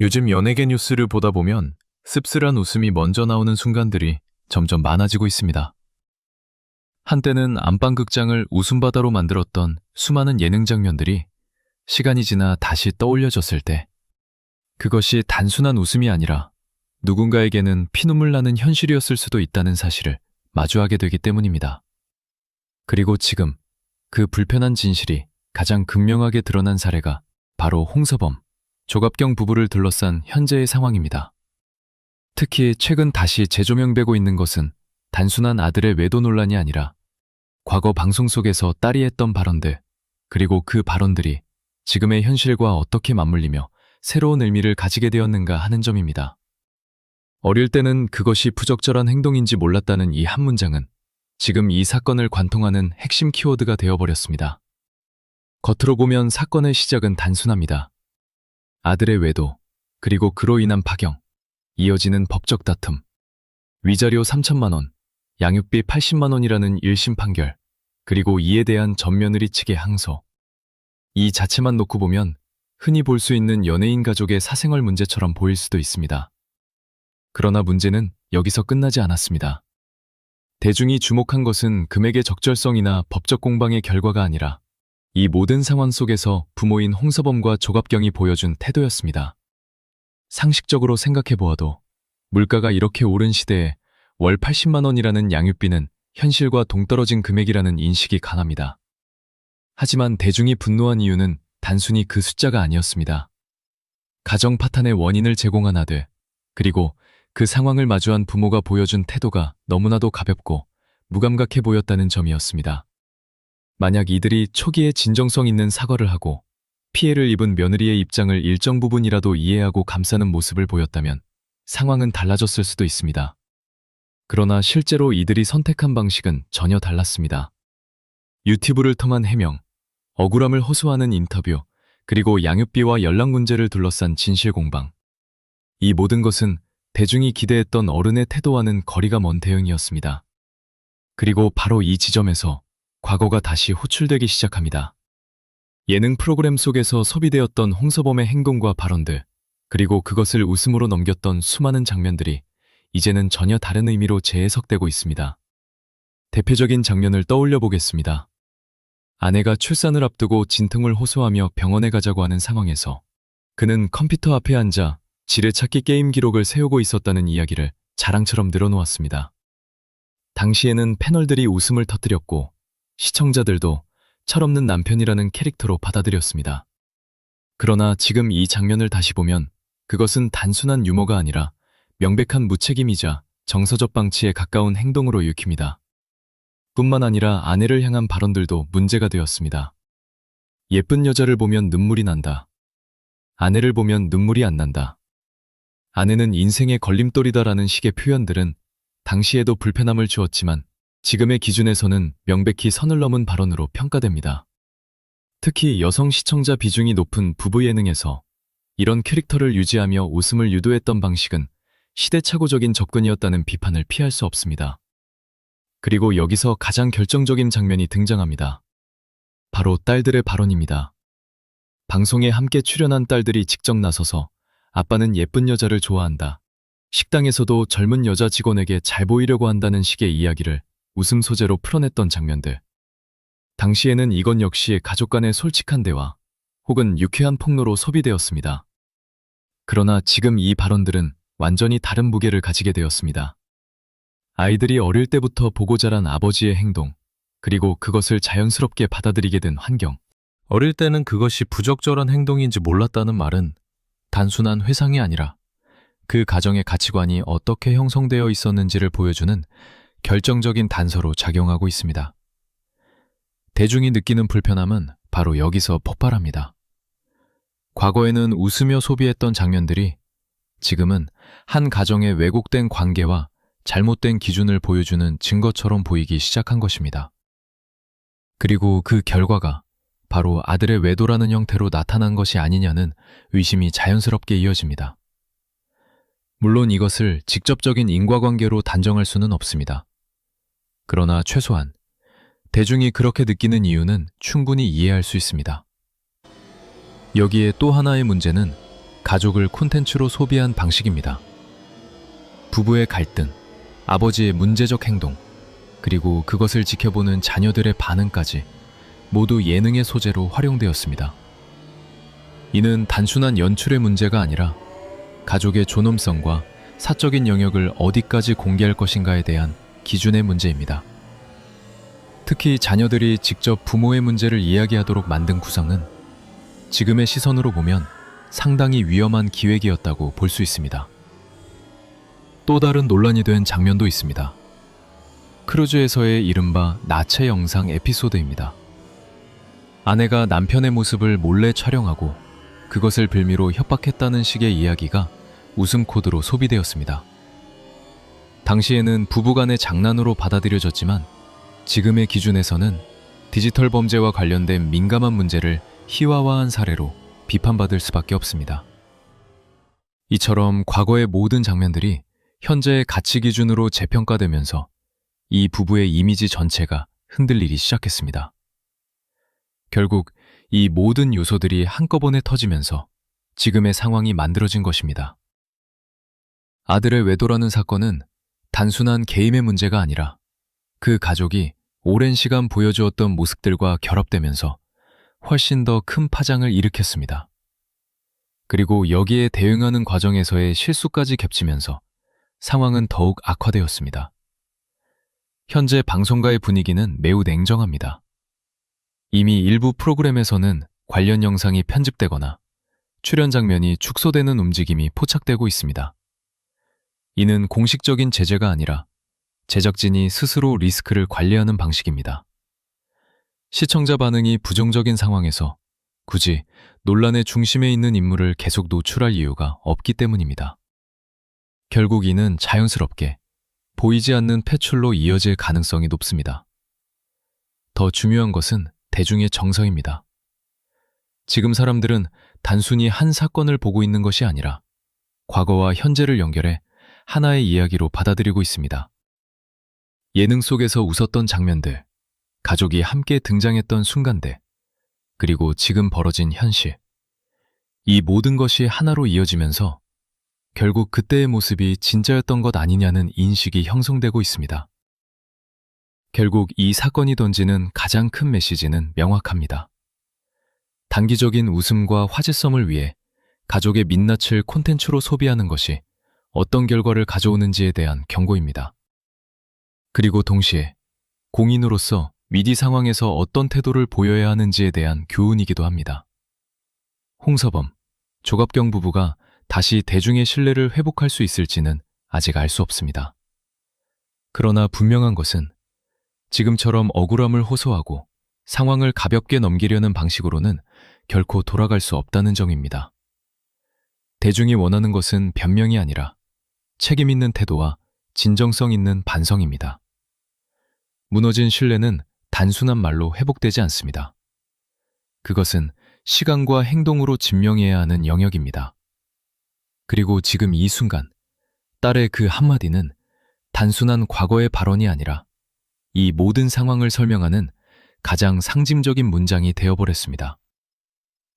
요즘 연예계 뉴스를 보다 보면 씁쓸한 웃음이 먼저 나오는 순간들이 점점 많아지고 있습니다. 한때는 안방극장을 웃음바다로 만들었던 수많은 예능 장면들이 시간이 지나 다시 떠올려졌을 때 그것이 단순한 웃음이 아니라 누군가에게는 피눈물 나는 현실이었을 수도 있다는 사실을 마주하게 되기 때문입니다. 그리고 지금 그 불편한 진실이 가장 극명하게 드러난 사례가 바로 홍서범, 조갑경 부부를 둘러싼 현재의 상황입니다. 특히 최근 다시 재조명되고 있는 것은 단순한 아들의 외도 논란이 아니라 과거 방송 속에서 딸이 했던 발언들, 그리고 그 발언들이 지금의 현실과 어떻게 맞물리며 새로운 의미를 가지게 되었는가 하는 점입니다. 어릴 때는 그것이 부적절한 행동인지 몰랐다는 이 한 문장은 지금 이 사건을 관통하는 핵심 키워드가 되어버렸습니다. 겉으로 보면 사건의 시작은 단순합니다. 아들의 외도, 그리고 그로 인한 파경, 이어지는 법적 다툼, 위자료 3천만 원, 양육비 80만 원이라는 1심 판결, 그리고 이에 대한 전며느리 측의 항소. 이 자체만 놓고 보면 흔히 볼 수 있는 연예인 가족의 사생활 문제처럼 보일 수도 있습니다. 그러나 문제는 여기서 끝나지 않았습니다. 대중이 주목한 것은 금액의 적절성이나 법적 공방의 결과가 아니라 이 모든 상황 속에서 부모인 홍서범과 조갑경이 보여준 태도였습니다. 상식적으로 생각해 보아도 물가가 이렇게 오른 시대에 월 80만 원이라는 양육비는 현실과 동떨어진 금액이라는 인식이 강합니다. 하지만 대중이 분노한 이유는 단순히 그 숫자가 아니었습니다. 가정 파탄의 원인을 제공한 아들, 그리고 그 상황을 마주한 부모가 보여준 태도가 너무나도 가볍고 무감각해 보였다는 점이었습니다. 만약 이들이 초기에 진정성 있는 사과를 하고 피해를 입은 며느리의 입장을 일정 부분이라도 이해하고 감싸는 모습을 보였다면 상황은 달라졌을 수도 있습니다. 그러나 실제로 이들이 선택한 방식은 전혀 달랐습니다. 유튜브를 통한 해명, 억울함을 호소하는 인터뷰, 그리고 양육비와 연락 문제를 둘러싼 진실 공방. 이 모든 것은 대중이 기대했던 어른의 태도와는 거리가 먼 대응이었습니다. 그리고 바로 이 지점에서 과거가 다시 호출되기 시작합니다. 예능 프로그램 속에서 소비되었던 홍서범의 행동과 발언들, 그리고 그것을 웃음으로 넘겼던 수많은 장면들이 이제는 전혀 다른 의미로 재해석되고 있습니다. 대표적인 장면을 떠올려 보겠습니다. 아내가 출산을 앞두고 진통을 호소하며 병원에 가자고 하는 상황에서 그는 컴퓨터 앞에 앉아 지뢰찾기 게임 기록을 세우고 있었다는 이야기를 자랑처럼 늘어놓았습니다. 당시에는 패널들이 웃음을 터뜨렸고 시청자들도 철없는 남편이라는 캐릭터로 받아들였습니다. 그러나 지금 이 장면을 다시 보면 그것은 단순한 유머가 아니라 명백한 무책임이자 정서적 방치에 가까운 행동으로 읽힙니다. 뿐만 아니라 아내를 향한 발언들도 문제가 되었습니다. 예쁜 여자를 보면 눈물이 난다. 아내를 보면 눈물이 안 난다. 아내는 인생의 걸림돌이다라는 식의 표현들은 당시에도 불편함을 주었지만 지금의 기준에서는 명백히 선을 넘은 발언으로 평가됩니다. 특히 여성 시청자 비중이 높은 부부 예능에서 이런 캐릭터를 유지하며 웃음을 유도했던 방식은 시대착오적인 접근이었다는 비판을 피할 수 없습니다. 그리고 여기서 가장 결정적인 장면이 등장합니다. 바로 딸들의 발언입니다. 방송에 함께 출연한 딸들이 직접 나서서 아빠는 예쁜 여자를 좋아한다. 식당에서도 젊은 여자 직원에게 잘 보이려고 한다는 식의 이야기를 웃음 소재로 풀어냈던 장면들. 당시에는 이건 역시 가족 간의 솔직한 대화 혹은 유쾌한 폭로로 소비되었습니다. 그러나 지금 이 발언들은 완전히 다른 무게를 가지게 되었습니다. 아이들이 어릴 때부터 보고 자란 아버지의 행동, 그리고 그것을 자연스럽게 받아들이게 된 환경. 어릴 때는 그것이 부적절한 행동인지 몰랐다는 말은 단순한 회상이 아니라 그 가정의 가치관이 어떻게 형성되어 있었는지를 보여주는 결정적인 단서로 작용하고 있습니다. 대중이 느끼는 불편함은 바로 여기서 폭발합니다. 과거에는 웃으며 소비했던 장면들이 지금은 한 가정의 왜곡된 관계와 잘못된 기준을 보여주는 증거처럼 보이기 시작한 것입니다. 그리고 그 결과가 바로 아들의 외도라는 형태로 나타난 것이 아니냐는 의심이 자연스럽게 이어집니다. 물론 이것을 직접적인 인과관계로 단정할 수는 없습니다. 그러나 최소한 대중이 그렇게 느끼는 이유는 충분히 이해할 수 있습니다. 여기에 또 하나의 문제는 가족을 콘텐츠로 소비한 방식입니다. 부부의 갈등, 아버지의 문제적 행동, 그리고 그것을 지켜보는 자녀들의 반응까지 모두 예능의 소재로 활용되었습니다. 이는 단순한 연출의 문제가 아니라 가족의 존엄성과 사적인 영역을 어디까지 공개할 것인가에 대한 기준의 문제입니다. 특히 자녀들이 직접 부모의 문제를 이야기하도록 만든 구성은 지금의 시선으로 보면 상당히 위험한 기획이었다고 볼 수 있습니다. 또 다른 논란이 된 장면도 있습니다. 크루즈에서의 이른바 나체 영상 에피소드입니다. 아내가 남편의 모습을 몰래 촬영하고 그것을 빌미로 협박했다는 식의 이야기가 웃음 코드로 소비되었습니다. 당시에는 부부간의 장난으로 받아들여졌지만 지금의 기준에서는 디지털 범죄와 관련된 민감한 문제를 희화화한 사례로 비판받을 수밖에 없습니다. 이처럼 과거의 모든 장면들이 현재의 가치 기준으로 재평가되면서 이 부부의 이미지 전체가 흔들리기 시작했습니다. 결국 이 모든 요소들이 한꺼번에 터지면서 지금의 상황이 만들어진 것입니다. 아들의 외도라는 사건은 단순한 개인의 문제가 아니라 그 가족이 오랜 시간 보여주었던 모습들과 결합되면서 훨씬 더 큰 파장을 일으켰습니다. 그리고 여기에 대응하는 과정에서의 실수까지 겹치면서 상황은 더욱 악화되었습니다. 현재 방송가의 분위기는 매우 냉정합니다. 이미 일부 프로그램에서는 관련 영상이 편집되거나 출연 장면이 축소되는 움직임이 포착되고 있습니다. 이는 공식적인 제재가 아니라 제작진이 스스로 리스크를 관리하는 방식입니다. 시청자 반응이 부정적인 상황에서 굳이 논란의 중심에 있는 인물을 계속 노출할 이유가 없기 때문입니다. 결국 이는 자연스럽게 보이지 않는 패출로 이어질 가능성이 높습니다. 더 중요한 것은 대중의 정서입니다. 지금 사람들은 단순히 한 사건을 보고 있는 것이 아니라 과거와 현재를 연결해 하나의 이야기로 받아들이고 있습니다. 예능 속에서 웃었던 장면들, 가족이 함께 등장했던 순간들, 그리고 지금 벌어진 현실. 이 모든 것이 하나로 이어지면서 결국 그때의 모습이 진짜였던 것 아니냐는 인식이 형성되고 있습니다. 결국 이 사건이 던지는 가장 큰 메시지는 명확합니다. 단기적인 웃음과 화제성을 위해 가족의 민낯을 콘텐츠로 소비하는 것이 어떤 결과를 가져오는지에 대한 경고입니다. 그리고 동시에 공인으로서 위기 상황에서 어떤 태도를 보여야 하는지에 대한 교훈이기도 합니다. 홍서범, 조갑경 부부가 다시 대중의 신뢰를 회복할 수 있을지는 아직 알 수 없습니다. 그러나 분명한 것은 지금처럼 억울함을 호소하고 상황을 가볍게 넘기려는 방식으로는 결코 돌아갈 수 없다는 점입니다. 대중이 원하는 것은 변명이 아니라 책임 있는 태도와 진정성 있는 반성입니다. 무너진 신뢰는 단순한 말로 회복되지 않습니다. 그것은 시간과 행동으로 증명해야 하는 영역입니다. 그리고 지금 이 순간, 딸의 그 한마디는 단순한 과거의 발언이 아니라 이 모든 상황을 설명하는 가장 상징적인 문장이 되어버렸습니다.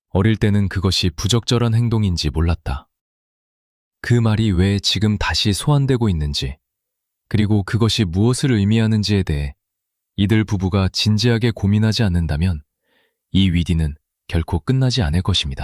어릴 때는 그것이 부적절한 행동인지 몰랐다. 그 말이 왜 지금 다시 소환되고 있는지, 그리고 그것이 무엇을 의미하는지에 대해 이들 부부가 진지하게 고민하지 않는다면 이 위기는 결코 끝나지 않을 것입니다.